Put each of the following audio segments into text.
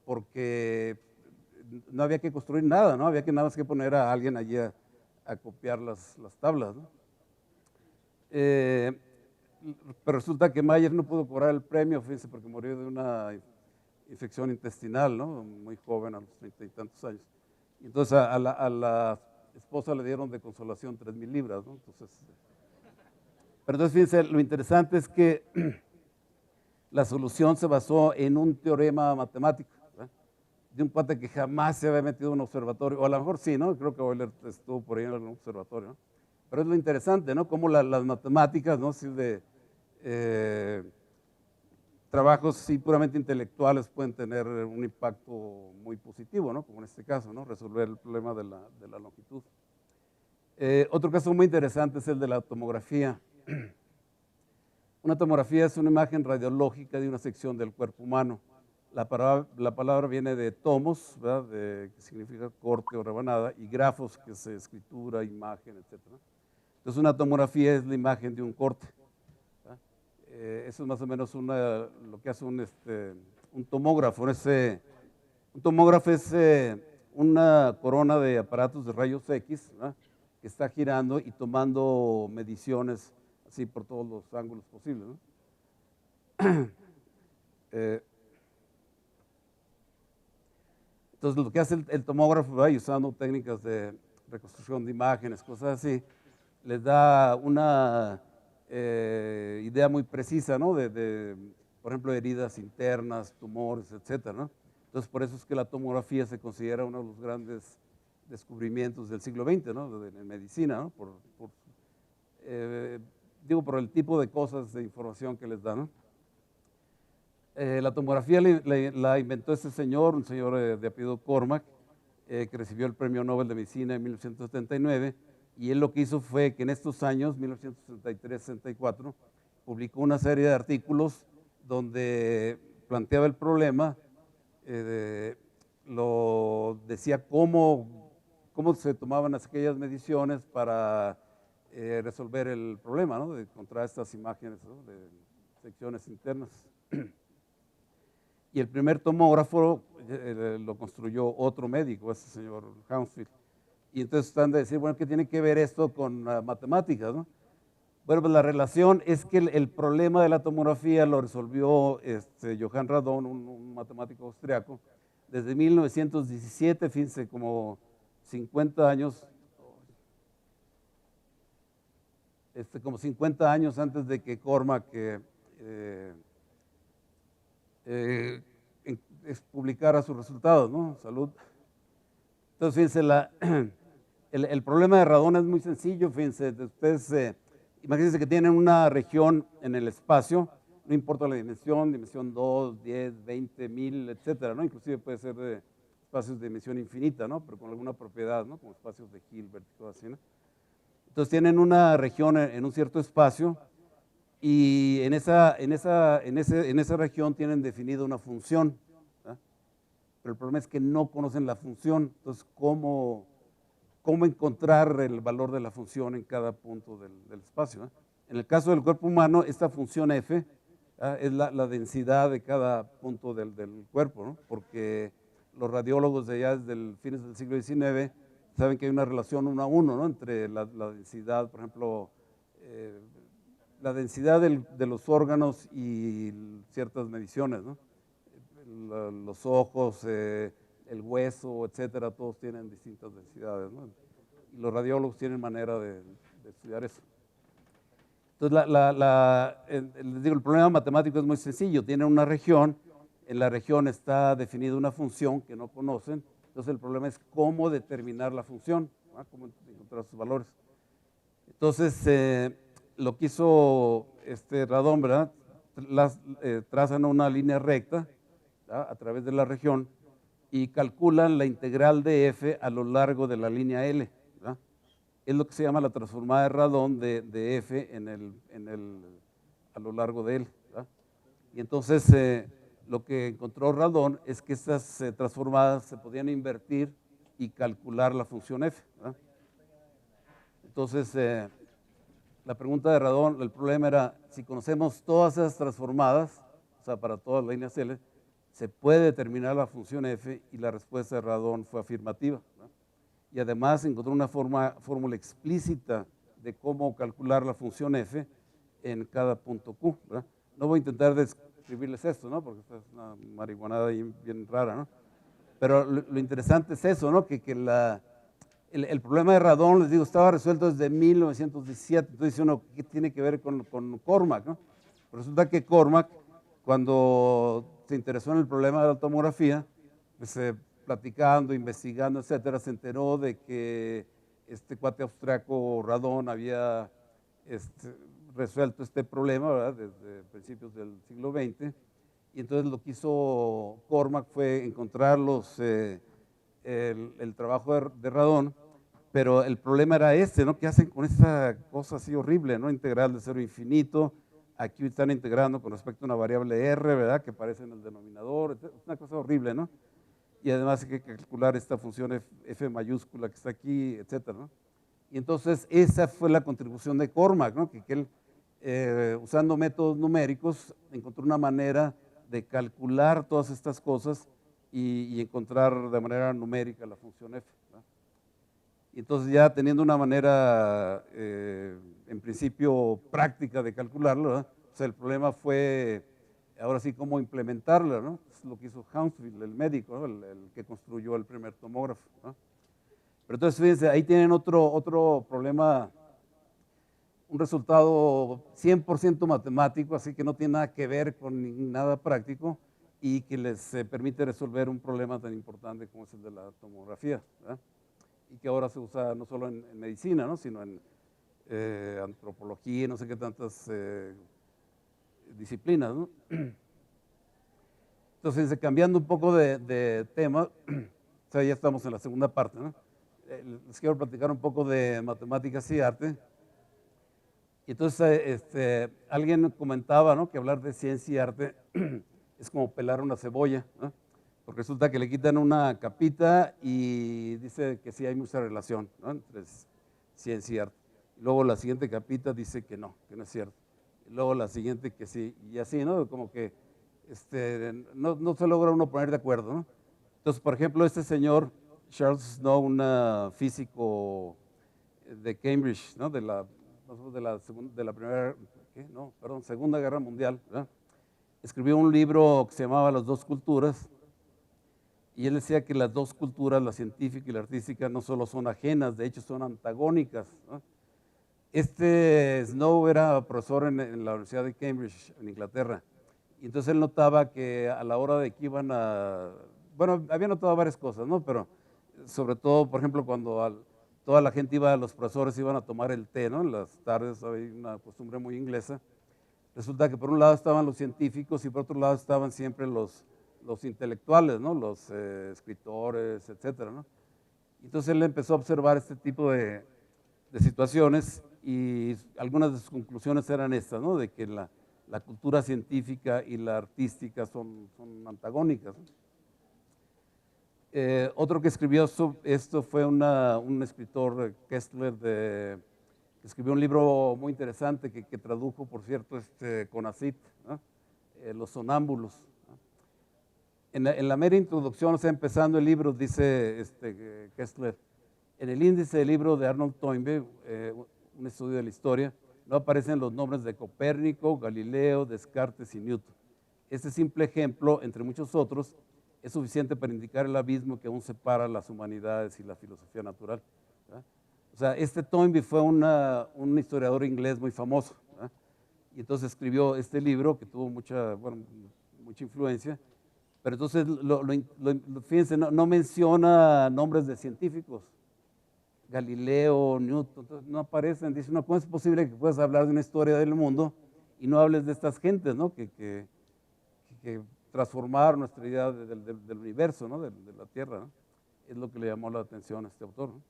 porque no había que construir nada, ¿no? Había que nada más que poner a alguien allí a copiar las tablas, ¿no? Pero resulta que Mayer no pudo cobrar el premio, fíjense, porque murió de una infección intestinal, ¿no? Muy joven, a los 30 y tantos años. Y entonces a la esposa le dieron de consolación 3,000 libras, ¿no? Entonces, pero entonces fíjense, lo interesante es que la solución se basó en un teorema matemático, ¿verdad? De un cuate que jamás se había metido en un observatorio, o a lo mejor sí, ¿no? Creo que Euler estuvo por ahí en algún observatorio, ¿no? Pero es lo interesante, ¿no? Cómo las matemáticas, ¿no? Sí, de trabajos sí puramente intelectuales pueden tener un impacto muy positivo, ¿no? Como en este caso, ¿no? Resolver el problema de la longitud. Otro caso muy interesante es el de la tomografía. Una tomografía es una imagen radiológica de una sección del cuerpo humano. La palabra viene de tomos, ¿verdad? Que significa corte o rebanada, y grafos, que es escritura, imagen, etc. Entonces, una tomografía es la imagen de un corte. Eso es más o menos lo que hace un tomógrafo. Un tomógrafo es una corona de aparatos de rayos X, ¿verdad? Que está girando y tomando mediciones así por todos los ángulos posibles, ¿no? Entonces, lo que hace el tomógrafo, ¿verdad? Y usando técnicas de reconstrucción de imágenes, cosas así, les da una idea muy precisa, ¿no? Por ejemplo, heridas internas, tumores, etcétera, ¿no? Entonces, por eso es que la tomografía se considera uno de los grandes descubrimientos del siglo XX, ¿no? De medicina, ¿no? Digo, por el tipo de cosas, de información que les da, ¿no? La tomografía la inventó este señor, un señor de apellido Cormack, que recibió el Premio Nobel de Medicina en 1979, y él lo que hizo fue que en estos años, 1963-64, publicó una serie de artículos donde planteaba el problema, lo decía cómo se tomaban aquellas mediciones para resolver el problema, ¿no? De encontrar estas imágenes, ¿no? De secciones internas. Y el primer tomógrafo lo construyó otro médico, ese señor Hounsfield. Y entonces están de decir, bueno, ¿qué tiene que ver esto con matemáticas, no? Bueno, pues la relación es que el problema de la tomografía lo resolvió Johann Radon, un matemático austriaco, desde 1917, fíjense, como 50 años, como 50 años antes de que Cormack publicara sus resultados, ¿no? Salud. Entonces, fíjense, el problema de Radon es muy sencillo, fíjense, ustedes imagínense que tienen una región en el espacio, no importa la dimensión 2, 10, 20, 1000, etcétera, ¿no? Inclusive puede ser de espacios de dimensión infinita, ¿no? Pero con alguna propiedad, ¿no? Como espacios de Hilbert y cosas así, ¿no? Entonces tienen una región en un cierto espacio y en esa región tienen definida una función, ¿verdad? Pero el problema es que no conocen la función. Entonces, ¿cómo encontrar el valor de la función en cada punto del espacio, ¿eh? En el caso del cuerpo humano, esta función F es la densidad de cada punto del cuerpo, ¿no? Porque los radiólogos de allá desde el fines del siglo XIX saben que hay una relación 1 a 1, ¿no? Entre la densidad, por ejemplo, la densidad de los órganos y ciertas mediciones, ¿no? Los ojos, el hueso, etcétera, todos tienen distintas densidades, ¿no? Y los radiólogos tienen manera de estudiar eso. Entonces, les digo, el problema matemático es muy sencillo. Tienen una región, en la región está definida una función que no conocen. Entonces, el problema es cómo determinar la función, ¿no? Cómo encontrar sus valores. Entonces, lo que hizo Radon, ¿verdad? Trazan una línea recta, ¿verdad? A través de la región y calculan la integral de f a lo largo de la línea L, ¿verdad? Es lo que se llama la transformada de Radon de f a lo largo de L, ¿verdad? Y entonces lo que encontró Radon es que estas transformadas se podían invertir y calcular la función f, ¿verdad? Entonces, la pregunta de Radon, el problema era, si conocemos todas esas transformadas, o sea, para todas las líneas L, se puede determinar la función f, y la respuesta de Radon fue afirmativa, ¿verdad? Y además encontró una fórmula explícita de cómo calcular la función f en cada punto Q, ¿verdad? No voy a intentar describirles esto, ¿no? Porque esta es una marihuanada bien rara, ¿no? Pero lo interesante es eso, ¿no? Que el problema de Radon, les digo, estaba resuelto desde 1917. Entonces dice uno, ¿qué tiene que ver con Cormac, ¿no? Pues resulta que Cormac, cuando se interesó en el problema de la tomografía, pues platicando, investigando, etcétera, se enteró de que este cuate austriaco Radon había resuelto este problema, ¿verdad? Desde principios del siglo XX. Y entonces lo que hizo Cormac fue encontrar el trabajo de Radon, pero el problema era ¿no? ¿Qué hacen con esa cosa así horrible, ¿no? Integral de cero infinito. Aquí están integrando con respecto a una variable r, ¿verdad? Que aparece en el denominador. Es una cosa horrible, ¿no? Y además hay que calcular esta función f mayúscula que está aquí, etcétera, ¿no? Y entonces esa fue la contribución de Cormac, ¿no? Que él, usando métodos numéricos, encontró una manera de calcular todas estas cosas y encontrar de manera numérica la función f, ¿verdad? Y entonces ya teniendo una manera, en principio, práctica de calcularlo, ¿verdad? O sea, el problema fue, ahora sí, cómo implementarlo, ¿no? Es lo que hizo Hounsfield, el médico, ¿no? el que construyó el primer tomógrafo, ¿no? Pero entonces, fíjense, ahí tienen otro problema, un resultado 100% matemático, así que no tiene nada que ver con nada práctico y que les permite resolver un problema tan importante como es el de la tomografía, ¿verdad? Y que ahora se usa no solo en medicina, ¿no? Sino en antropología y no sé qué tantas disciplinas, ¿no? Entonces, cambiando un poco de tema, o sea, ya estamos en la segunda parte, ¿no? Les quiero platicar un poco de matemáticas y arte. Y entonces alguien comentaba, ¿no? Que hablar de ciencia y arte es como pelar una cebolla, ¿no? Porque resulta que le quitan una capita y dice que sí hay mucha relación, ¿no? Entre ciencia y arte. Y luego la siguiente capita dice que no es cierto. Y luego la siguiente que sí, y así, ¿no? Como que no se logra uno poner de acuerdo, ¿no? Entonces, por ejemplo, este señor, Charles Snow, un físico de Cambridge, ¿no? De la primera, ¿qué? No, perdón, Segunda Guerra Mundial, ¿verdad? Escribió un libro que se llamaba Las dos culturas, y él decía que las dos culturas, la científica y la artística, no solo son ajenas, de hecho son antagónicas, ¿no? Este Snow era profesor en la Universidad de Cambridge, en Inglaterra, y entonces él notaba que a la hora de que iban bueno, había notado varias cosas, ¿no? Pero sobre todo, por ejemplo, cuando toda la gente los profesores iban a tomar el té, ¿no? En las tardes, había una costumbre muy inglesa. Resulta que por un lado estaban los científicos y por otro lado estaban siempre los intelectuales, ¿no? Los escritores, etcétera, ¿no? Entonces él empezó a observar este tipo de situaciones y algunas de sus conclusiones eran estas, ¿no? De que la cultura científica y la artística son antagónicas, ¿no? Otro que escribió esto fue un escritor, Kessler, que escribió un libro muy interesante que tradujo, por cierto, Conacit, ¿no? Los sonámbulos, ¿no? En la mera introducción, o sea, empezando el libro, dice Kessler, en el índice del libro de Arnold Toynbee, un estudio de la historia, no aparecen los nombres de Copérnico, Galileo, Descartes y Newton. Este simple ejemplo, entre muchos otros, es suficiente para indicar el abismo que aún separa las humanidades y la filosofía natural, ¿verdad? O sea, Toynbee fue un historiador inglés muy famoso, ¿verdad? Y entonces escribió este libro que tuvo mucha influencia, pero entonces, fíjense, no menciona nombres de científicos, Galileo, Newton, no aparecen. Dice, no, ¿cómo es posible que puedas hablar de una historia del mundo y no hables de estas gentes, ¿no? que transformaron nuestra idea del universo, ¿no? de la Tierra, ¿no? Es lo que le llamó la atención a este autor, ¿no?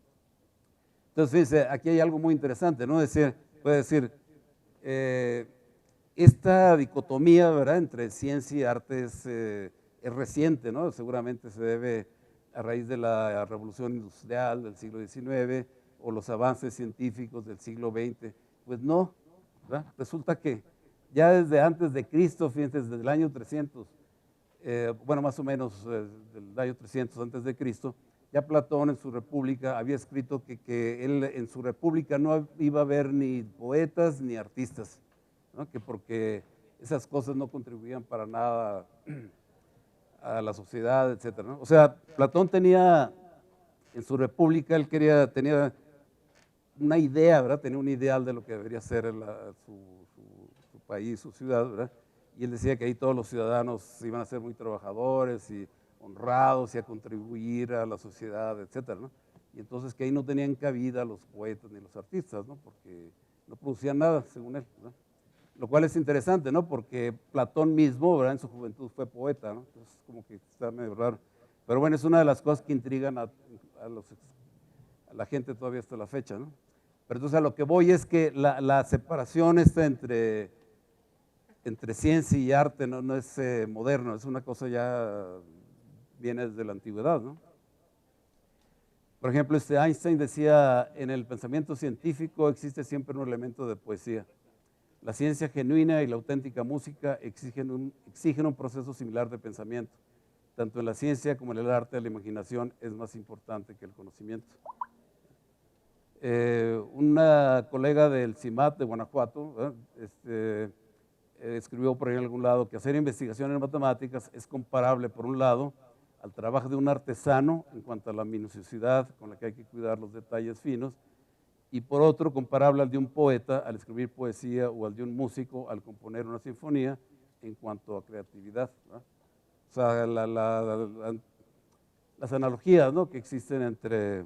Entonces, fíjense, aquí hay algo muy interesante, ¿no? Puede decir, esta dicotomía, ¿verdad?, entre ciencia y arte es reciente, ¿no? Seguramente se debe a raíz de la revolución industrial del siglo XIX o los avances científicos del siglo XX. Pues no, ¿verdad? Resulta que ya desde antes de Cristo, fíjense, desde el año 300, bueno, más o menos del año 300 antes de Cristo, ya Platón en su República había escrito que él en su República no iba a haber ni poetas ni artistas, ¿no? Que porque esas cosas no contribuían para nada a la sociedad, etcétera, ¿no? O sea, Platón tenía en su República, él tenía una idea, ¿verdad? Tenía un ideal de lo que debería ser su país, su ciudad, ¿verdad? Y él decía que ahí todos los ciudadanos iban a ser muy trabajadores y honrados y a contribuir a la sociedad, etcétera, ¿no? Y entonces que ahí no tenían cabida los poetas ni los artistas, ¿no? Porque no producían nada, según él, ¿verdad? Lo cual es interesante, ¿no? Porque Platón mismo, ¿verdad? En su juventud fue poeta, ¿no? Entonces como que está medio raro. Pero bueno, es una de las cosas que intrigan a la gente todavía hasta la fecha, ¿no? Pero entonces a lo que voy es que la separación está entre ciencia y arte no es moderno, es una cosa ya viene desde la antigüedad, ¿no? Por ejemplo, Einstein decía, en el pensamiento científico existe siempre un elemento de poesía. La ciencia genuina y la auténtica música exigen un proceso similar de pensamiento. Tanto en la ciencia como en el arte, la imaginación es más importante que el conocimiento. Una colega del CIMAT de Guanajuato escribió por ahí en algún lado que hacer investigación en matemáticas es comparable, por un lado, al trabajo de un artesano en cuanto a la minuciosidad con la que hay que cuidar los detalles finos, y por otro, comparable al de un poeta al escribir poesía o al de un músico al componer una sinfonía en cuanto a creatividad, ¿no? O sea, las analogías, ¿no?, que existen entre,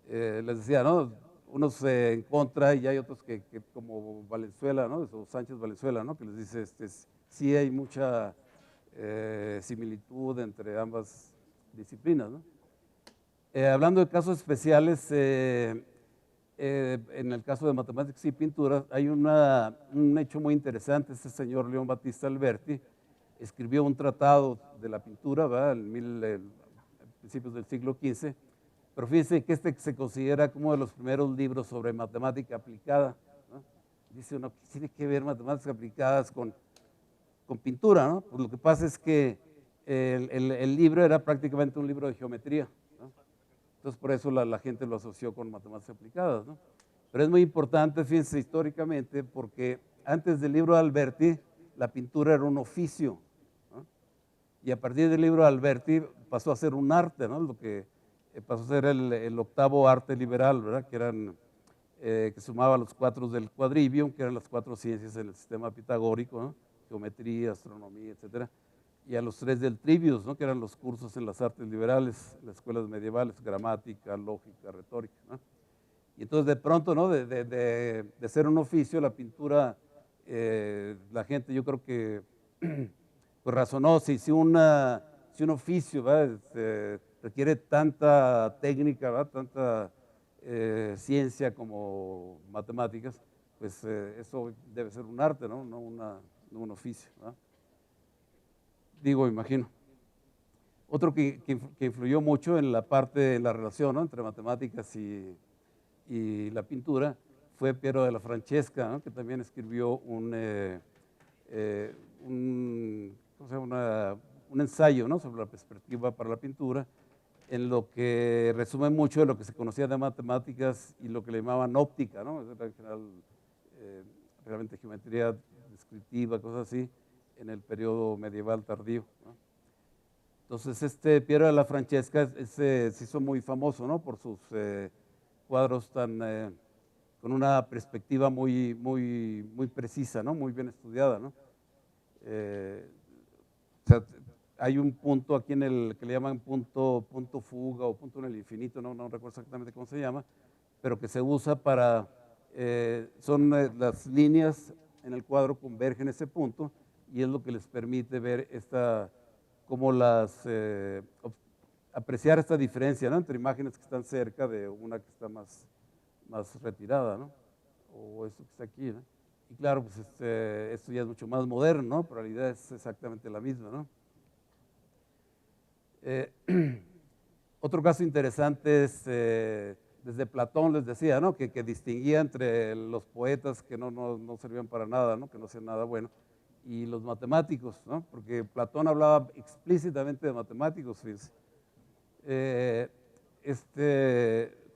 les decía, ¿no?, unos en contra y hay otros que como Valenzuela, ¿no?, o Sánchez Valenzuela, ¿no?, que les dice, sí hay mucha similitud entre ambas disciplinas, ¿no? Hablando de casos especiales, en el caso de matemáticas y pintura, hay un hecho muy interesante. Este señor León Battista Alberti escribió un tratado de la pintura, ¿verdad?, a principios del siglo XV, pero fíjense que se considera como uno de los primeros libros sobre matemática aplicada, ¿no? Dice uno, ¿qué tiene que ver matemáticas aplicadas con pintura, ¿no? Pues lo que pasa es que el libro era prácticamente un libro de geometría, ¿no? Entonces por eso la gente lo asoció con matemáticas aplicadas, ¿no? Pero es muy importante, fíjense, históricamente, porque antes del libro de Alberti, la pintura era un oficio, ¿no? Y a partir del libro de Alberti pasó a ser un arte, ¿no? Lo que pasó a ser el octavo arte liberal, ¿verdad?, que sumaba los 4 del quadrivium, que eran las 4 ciencias en el sistema pitagórico, ¿no?, geometría, astronomía, etcétera, y a los 3 del trivius, ¿no?, que eran los cursos en las artes liberales, en las escuelas medievales, gramática, lógica, retórica, ¿no? Y entonces de pronto, ¿no?, de ser un oficio, la pintura, la gente, yo creo que pues razonó, si un oficio, ¿verdad?, requiere tanta técnica, ¿verdad?, tanta ciencia como matemáticas, pues eso debe ser un arte, ¿no?, no un oficio, ¿verdad? Digo, imagino. Otro que influyó mucho en la parte de la relación, ¿no?, entre matemáticas y la pintura fue Piero della Francesca, ¿no?, que también escribió un ensayo, ¿no?, sobre la perspectiva para la pintura, en lo que resume mucho de lo que se conocía de matemáticas y lo que le llamaban óptica, ¿no?, era en general realmente geometría descriptiva, cosas así, en el periodo medieval tardío, ¿no? Entonces Piero della Francesca se hizo muy famoso, ¿no?, por sus cuadros con una perspectiva muy precisa, ¿no?, muy bien estudiada, ¿no? O sea, hay un punto aquí en el que le llaman punto fuga o punto en el infinito, no recuerdo exactamente cómo se llama, pero que se usa para, las líneas en el cuadro convergen ese punto y es lo que les permite ver apreciar esta diferencia, ¿no?, entre imágenes que están cerca de una que está más retirada, ¿no?, o esto que está aquí, ¿no? Y claro, pues esto ya es mucho más moderno, ¿no?, pero la idea es exactamente la misma, ¿no? Otro caso interesante es, desde Platón les decía, ¿no?, que distinguía entre los poetas que no servían para nada, ¿no?, que no hacían nada bueno, y los matemáticos, ¿no? Porque Platón hablaba explícitamente de matemáticos, fíjense.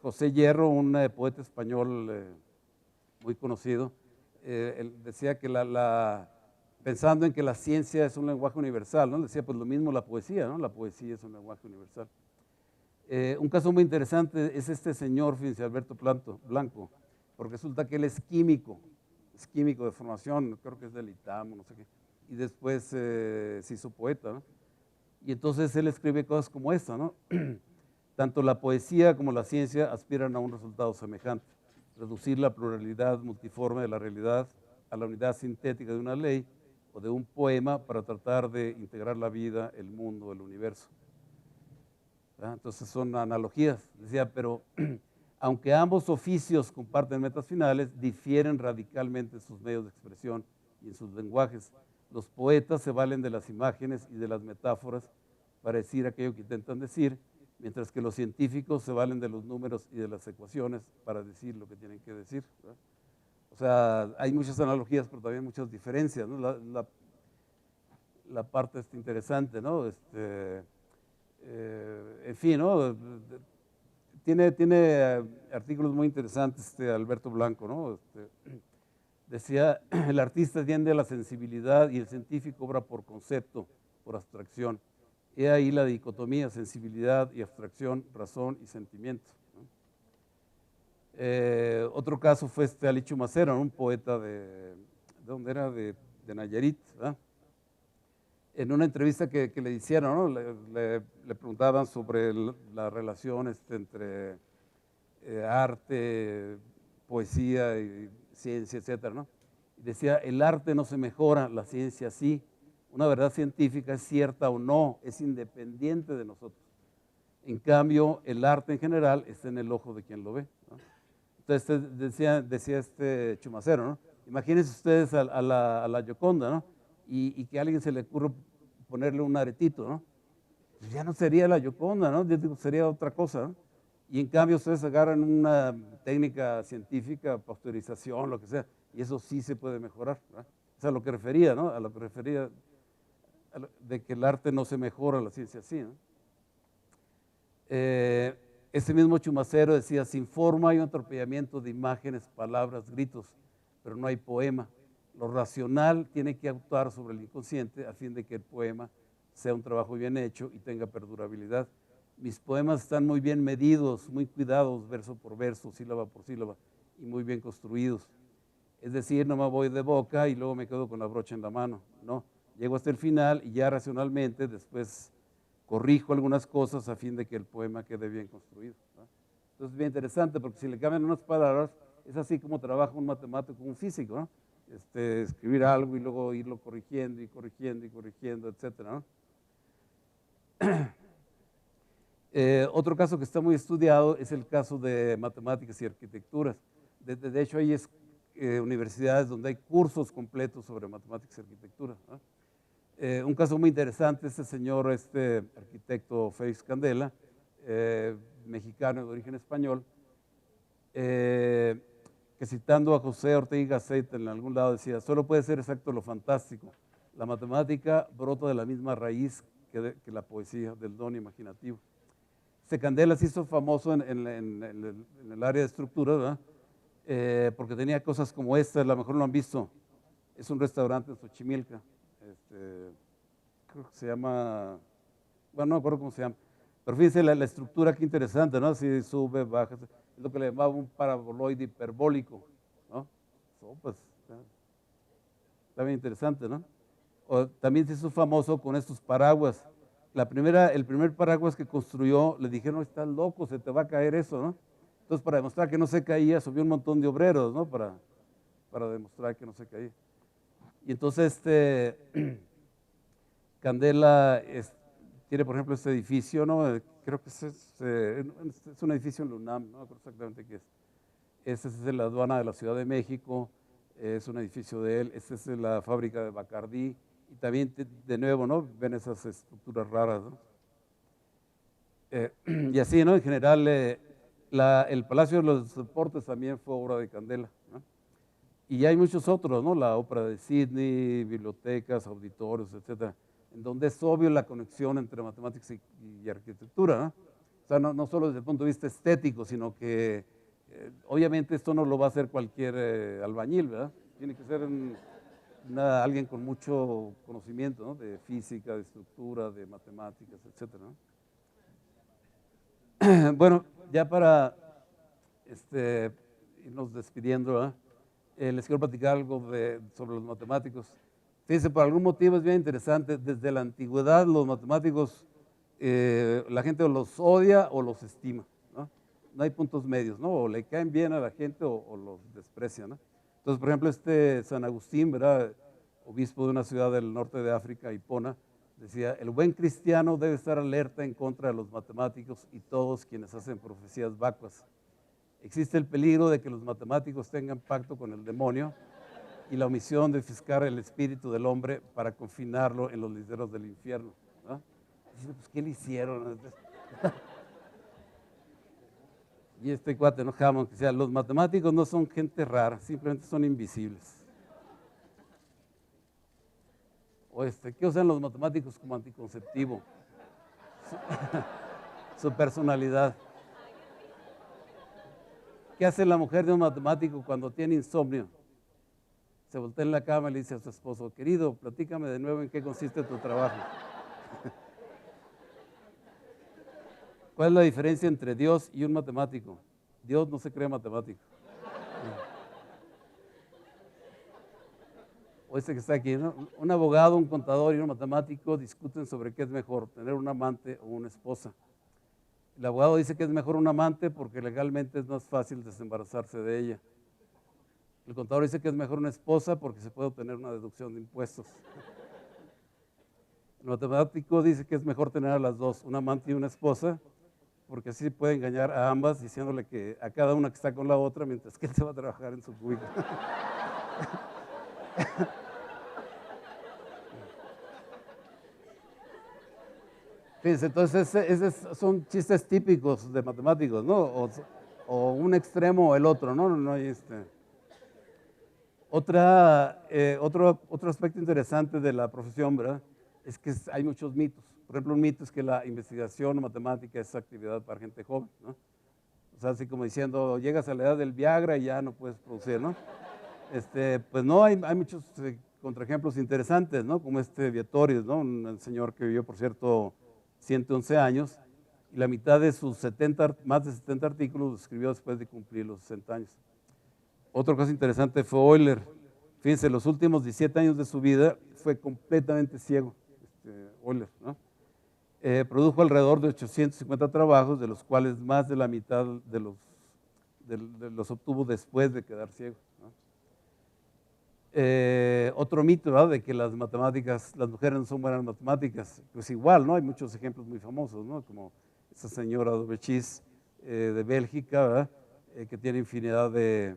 José Hierro, un poeta español muy conocido, él decía que pensando en que la ciencia es un lenguaje universal, ¿no? Decía pues lo mismo la poesía, ¿no? La poesía es un lenguaje universal. Un caso muy interesante es este señor, fíjense, Alberto Blanco, porque resulta que él es químico de formación, creo que es del ITAM, no sé qué, y después se hizo poeta, ¿no? Y entonces él escribe cosas como esta, ¿no? Tanto la poesía como la ciencia aspiran a un resultado semejante, reducir la pluralidad multiforme de la realidad a la unidad sintética de una ley o de un poema para tratar de integrar la vida, el mundo, el universo. ¿Verdad? Entonces son analogías, decía, pero aunque ambos oficios comparten metas finales, difieren radicalmente en sus medios de expresión y en sus lenguajes. Los poetas se valen de las imágenes y de las metáforas para decir aquello que intentan decir, mientras que los científicos se valen de los números y de las ecuaciones para decir lo que tienen que decir, ¿verdad? O sea, hay muchas analogías, pero también muchas diferencias, ¿no? La parte interesante, ¿no? En fin, ¿no? Tiene artículos muy interesantes Alberto Blanco, ¿no? Decía, el artista tiende a la sensibilidad y el científico obra por concepto, por abstracción. He ahí la dicotomía, sensibilidad y abstracción, razón y sentimiento, ¿no? Otro caso fue Ali Chumacero, ¿no? Un poeta ¿de dónde era? De Nayarit, ¿verdad? En una entrevista que le hicieron, ¿no? le preguntaban sobre la relación entre arte, poesía y ciencia, etcétera, ¿no? Y decía, el arte no se mejora, la ciencia sí. Una verdad científica es cierta o no, es independiente de nosotros. En cambio, el arte en general está en el ojo de quien lo ve, ¿no? Entonces decía Chumacero, ¿no? Imagínense ustedes a la Gioconda, ¿no? Y que a alguien se le ocurra ponerle un aretito, ¿no? Pues ya no sería la Gioconda, ¿no? Yo digo, sería otra cosa, ¿no? Y en cambio ustedes agarran una técnica científica, pasteurización, lo que sea, y eso sí se puede mejorar, ¿verdad? Es a lo que refería, ¿no? A lo que refería de que el arte no se mejora, la ciencia sí, ¿no? Ese mismo Chumacero decía, sin forma hay un atropellamiento de imágenes, palabras, gritos, pero no hay poema. Lo racional tiene que actuar sobre el inconsciente a fin de que el poema sea un trabajo bien hecho y tenga perdurabilidad. Mis poemas están muy bien medidos, muy cuidados, verso por verso, sílaba por sílaba, y muy bien construidos. Es decir, no me voy de boca y luego me quedo con la brocha en la mano, no. Llego hasta el final y ya racionalmente después corrijo algunas cosas a fin de que el poema quede bien construido, ¿no? Entonces es bien interesante porque si le cambian unas palabras, es así como trabaja un matemático, un físico, ¿no? Escribir algo y luego irlo corrigiendo y corrigiendo y corrigiendo, etcétera, ¿no? Otro caso que está muy estudiado es el caso de matemáticas y arquitecturas. De hecho, hay universidades donde hay cursos completos sobre matemáticas y arquitectura, ¿no? Un caso muy interesante es el señor arquitecto Félix Candela, mexicano de origen español, que citando a José Ortega y Gasset en algún lado decía, solo puede ser exacto lo fantástico. La matemática brota de la misma raíz que la poesía, del don imaginativo. Candela se hizo famoso en el área de estructura, ¿verdad? Porque tenía cosas como esta, a lo mejor lo han visto. Es un restaurante en Xochimilca. Creo que se llama, bueno, no me acuerdo cómo se llama, pero fíjense la estructura, qué interesante, ¿no? Si sube, baja, es lo que le llamaba un paraboloide hiperbólico, ¿no? Pues, está bien interesante, ¿no? O también se hizo famoso con estos paraguas. El primer paraguas que construyó, le dijeron, estás loco, se te va a caer eso, ¿no? Entonces, para demostrar que no se caía, subió un montón de obreros, ¿no? Para demostrar que no se caía. Y entonces, Candela tiene, por ejemplo, este edificio, ¿no? Creo que es un edificio en la UNAM, no me acuerdo exactamente qué es. Este es de la aduana de la Ciudad de México, es un edificio de él. Este es de la fábrica de Bacardí. Y también, de nuevo, ¿no? Ven esas estructuras raras, ¿no? Y así, ¿no? En general, el Palacio de los Deportes también fue obra de Candela, ¿no? Y hay muchos otros, ¿no? La Ópera de Sydney, bibliotecas, auditorios, etcétera, en donde es obvio la conexión entre matemáticas y arquitectura, ¿no? O sea, no solo desde el punto de vista estético, sino que obviamente esto no lo va a hacer cualquier albañil, ¿verdad? Tiene que ser alguien con mucho conocimiento, ¿no? De física, de estructura, de matemáticas, etcétera, ¿no? Bueno, ya para irnos despidiendo, ¿verdad? Les quiero platicar algo sobre los matemáticos. Fíjense, por algún motivo es bien interesante, desde la antigüedad los matemáticos, la gente los odia o los estima, ¿no? No hay puntos medios, ¿no? O le caen bien a la gente o los desprecia, ¿no? Entonces, por ejemplo, San Agustín, ¿verdad? Obispo de una ciudad del norte de África, Hipona, decía, el buen cristiano debe estar alerta en contra de los matemáticos y todos quienes hacen profecías vacuas. Existe el peligro de que los matemáticos tengan pacto con el demonio y la omisión de fiscar el espíritu del hombre para confinarlo en los lideros del infierno, ¿no? Dice, pues, ¿qué le hicieron? Y este cuate, ¿no? Hammond, que decía, los matemáticos no son gente rara, simplemente son invisibles. O ¿qué usan los matemáticos como anticonceptivo? Su personalidad. ¿Qué hace la mujer de un matemático cuando tiene insomnio? Se voltea en la cama y le dice a su esposo, querido, platícame de nuevo en qué consiste tu trabajo. ¿Cuál es la diferencia entre Dios y un matemático? Dios no se cree matemático. O que está aquí, ¿no? Un abogado, un contador y un matemático discuten sobre qué es mejor, tener un amante o una esposa. El abogado dice que es mejor un amante porque legalmente es más fácil desembarazarse de ella. El contador dice que es mejor una esposa porque se puede obtener una deducción de impuestos. El matemático dice que es mejor tener a las dos, un amante y una esposa, porque así puede engañar a ambas diciéndole que a cada una que está con la otra mientras que él se va a trabajar en su cubículo. Fíjense, entonces esos son chistes típicos de matemáticos, ¿no? O un extremo o el otro, ¿no? No hay otro aspecto interesante de la profesión, ¿verdad? Es que hay muchos mitos. Por ejemplo, un mito es que la investigación matemática es actividad para gente joven, ¿no? O sea, así como diciendo, llegas a la edad del Viagra y ya no puedes producir, ¿no? Pues no, hay muchos contraejemplos interesantes, ¿no? Como Viatorius, ¿no? Un señor que vivió, por cierto, 111 años, y la mitad de sus más de 70 artículos los escribió después de cumplir los 60 años. Otra cosa interesante fue Euler. Fíjense, los últimos 17 años de su vida fue completamente ciego, Euler, ¿no? Produjo alrededor de 850 trabajos, de los cuales más de la mitad de los obtuvo después de quedar ciego, ¿no? Otro mito, ¿verdad? De que las mujeres no son buenas matemáticas, pues igual, ¿no? Hay muchos ejemplos muy famosos, ¿no? Como esa señora Dobechis de Bélgica, ¿verdad? Que tiene infinidad de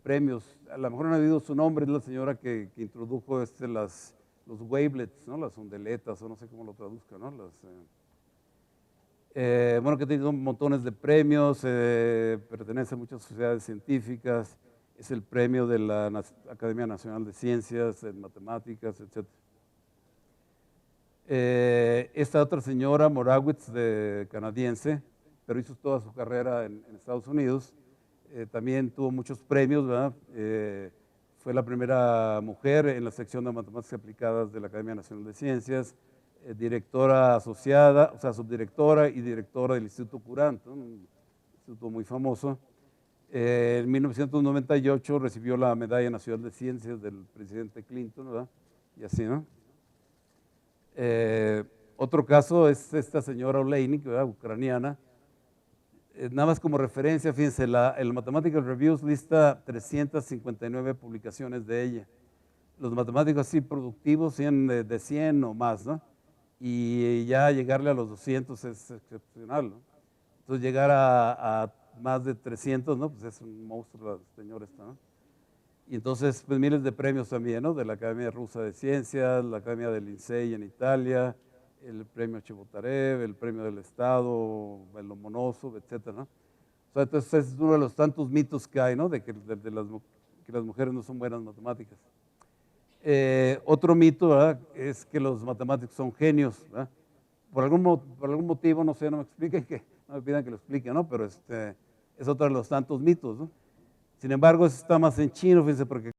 premios. A lo mejor no he oído su nombre, es la señora que introdujo los wavelets, ¿no? Las ondeletas, o no sé cómo lo traduzca, ¿no? Bueno, que ha tenido montones de premios, pertenece a muchas sociedades científicas, es el premio de la Academia Nacional de Ciencias, en Matemáticas, etc. Esta otra señora, Morawitz, canadiense, pero hizo toda su carrera en Estados Unidos, también tuvo muchos premios, ¿verdad? Fue la primera mujer en la sección de matemáticas aplicadas de la Academia Nacional de Ciencias, directora asociada, o sea, subdirectora y directora del Instituto Courant, ¿no? Un instituto muy famoso. En 1998 recibió la Medalla Nacional de Ciencias del presidente Clinton, ¿verdad? Y así, ¿no? Otro caso es esta señora Oleinik, ¿verdad? Ucraniana. Nada más como referencia, fíjense, el Mathematical Reviews lista 359 publicaciones de ella. Los matemáticos así productivos tienen de 100 o más, ¿no? Y ya llegarle a los 200 es excepcional, ¿no? Entonces llegar a más de 300, ¿no? Pues es un monstruo la señora esta, ¿no? Y entonces, pues miles de premios también, ¿no? De la Academia Rusa de Ciencias, la Academia del Lincei en Italia, el premio Chebotarev, el premio del Estado, el Lomonosov, etcétera, ¿no? O sea, entonces es uno de los tantos mitos que hay, ¿no? De que que las mujeres no son buenas matemáticas. Otro mito, ¿verdad?, es que los matemáticos son genios, ¿verdad? Por algún motivo, no sé, no me expliquen, no me pidan que lo explique, ¿no? Pero es otro de los tantos mitos, ¿no? Sin embargo, eso está más en chino, fíjense, porque